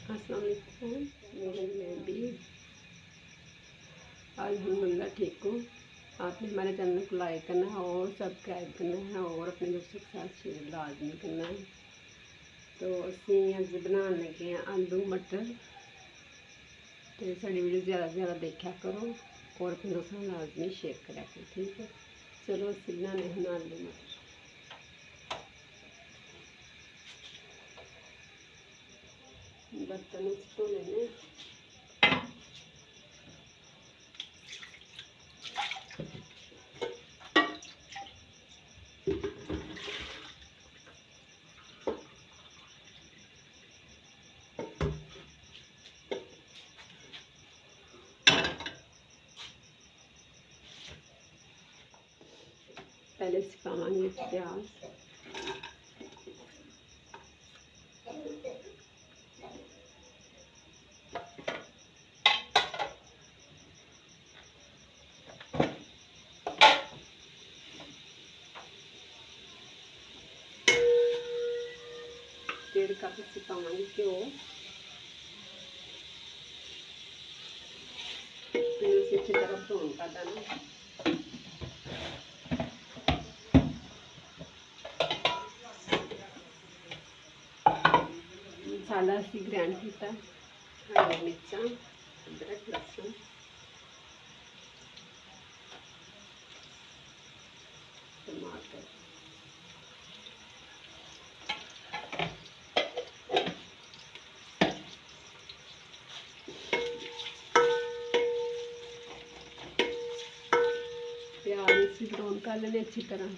अस्सलाम वालेकुम। मैं भी अल्हम्दुलिल्लाह ठीक हूँ। आपने हमारे चैनल को लाइक करना है और सब्सक्राइब करना है और अपने दोस्तों के साथ शेयर लाजमी करना है। तो असी अज बनाने लगे हैं आलू मटर। तो साड़ी वीडियो ज़्यादा से ज़्यादा देखा करो और अपने दोस्तों को लाजमी शेयर करा करो, ठीक है। चलो असी बनाने हैं आलू मटर। बर्तन धो लेने। पहले सिखावांगे प्याज, डेढ़ कप सिखावांगे घ्यो, फिर उसे अच्छी तरह भून कर देना। मसाला असी ग्राइंड किया, हरी मिर्चा, अदरक, लहसुन, टमाटर, प्याज इसी ब्राउन कर लेने अच्छी तरह।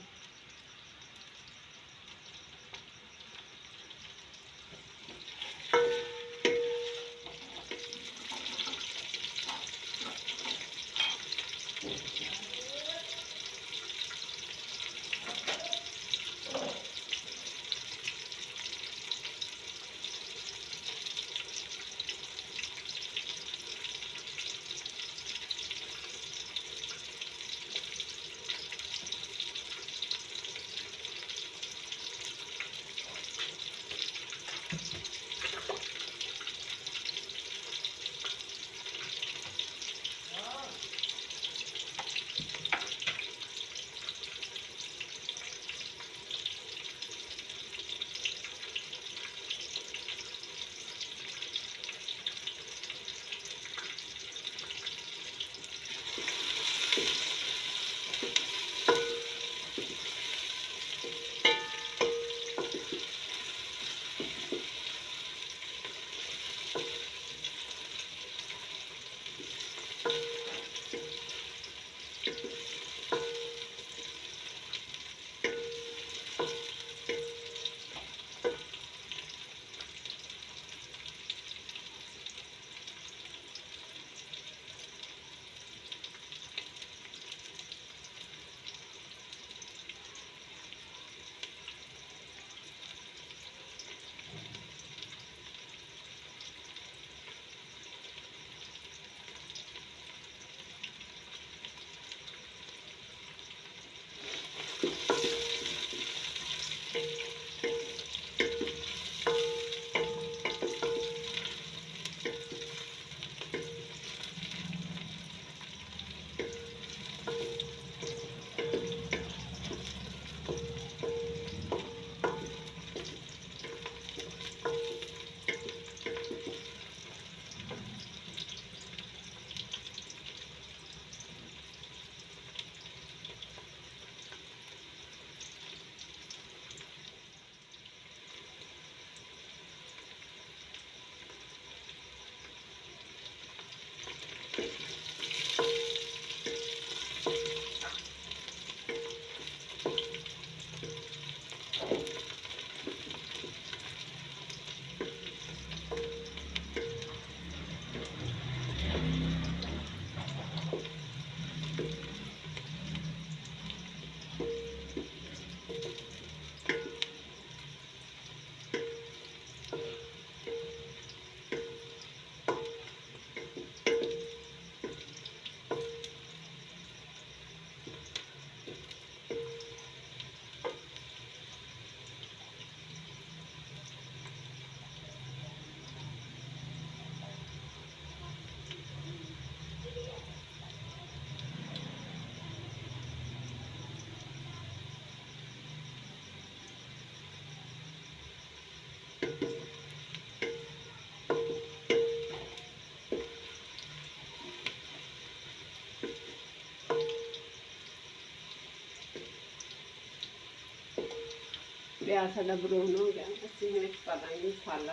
प्याज साडा ब्राउन हो गया, असीं इहदे विच पा दांगे मसाला।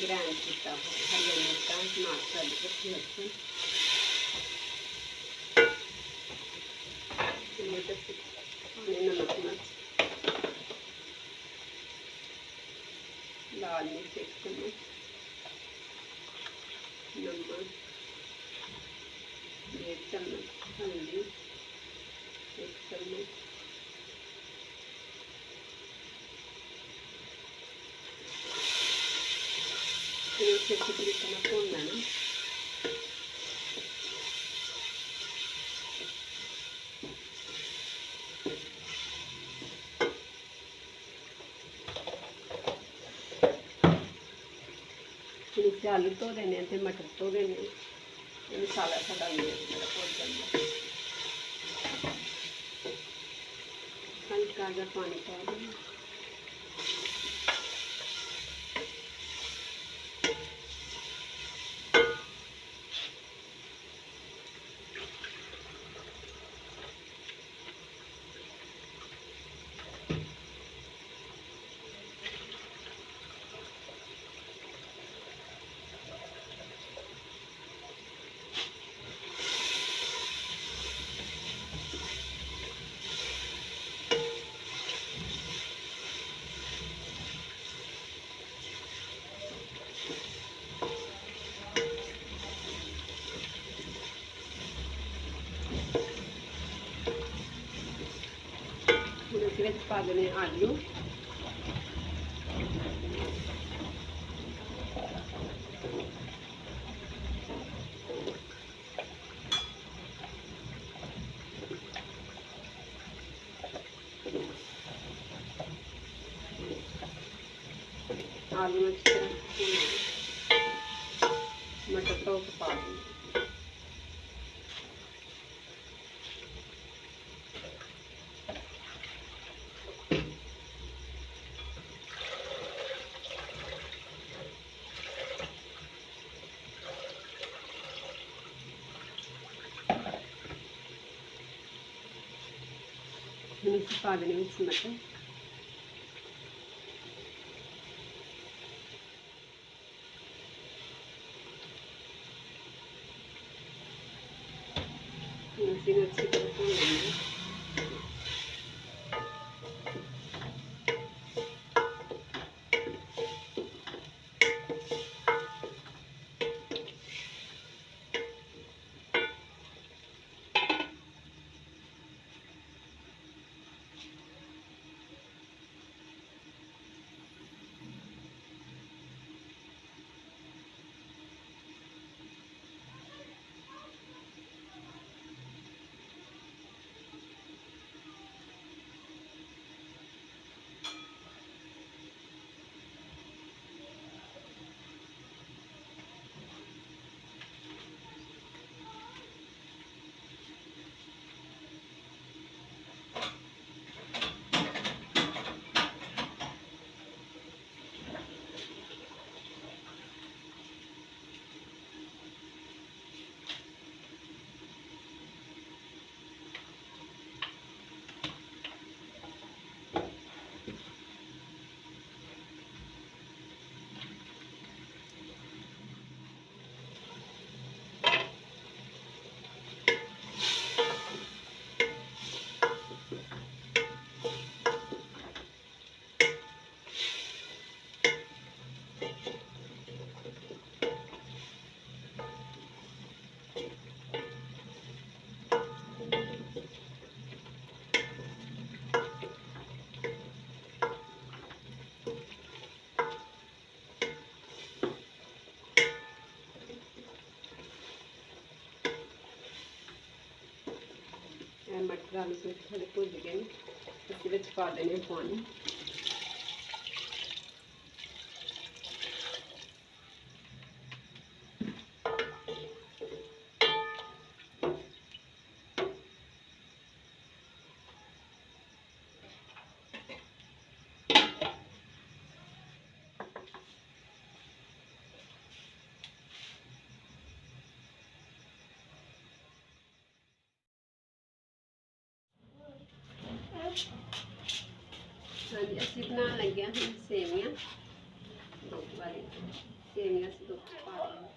ग्राइंड किया हरी मिर्चां नाल कट के रखी नमक मिर्च लाल मिर्च 1 चम्मच, नमक 1 चम्मच, हल्दी 1 चम्मच, फिर उसे अच्छे तरीके से भून लेना। फिर इसे आलू धो देने ते मटर धो देने, मसाला साडा भुन जाता। हल्का जा पानी पा देना। इसमें पा देने आलू, आलू अच्छी तरह मटर तो पा देंगे। पा देने मटर, अच्छी तरह भून लेंगे। मटर आलू थोड़े भुज गए, इस पा देने पानी। हैं सेवियाँ, दूध वाली सेवियाँ से दूध पा रही हूँ।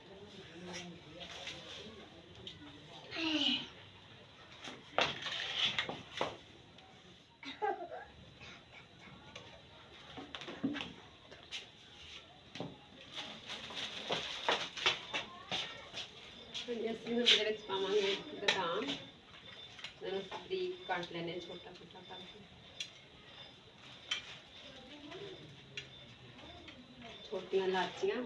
जैसे में पावे बादाम बरीक काट लेने छोटा छोटा करके, छोटियां इलाचियाँ,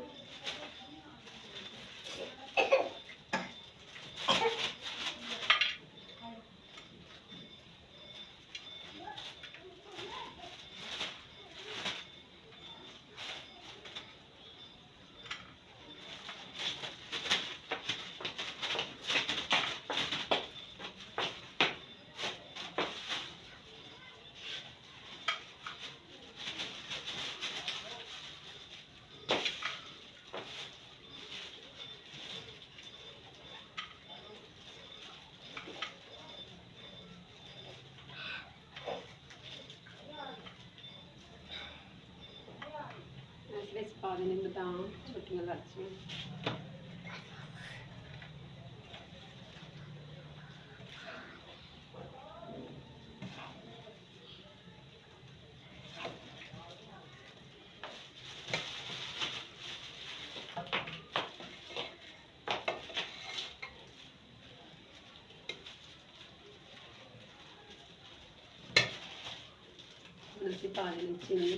पा देने बादाम, छोटियां इलाचियाँ, पा देनी चीनी,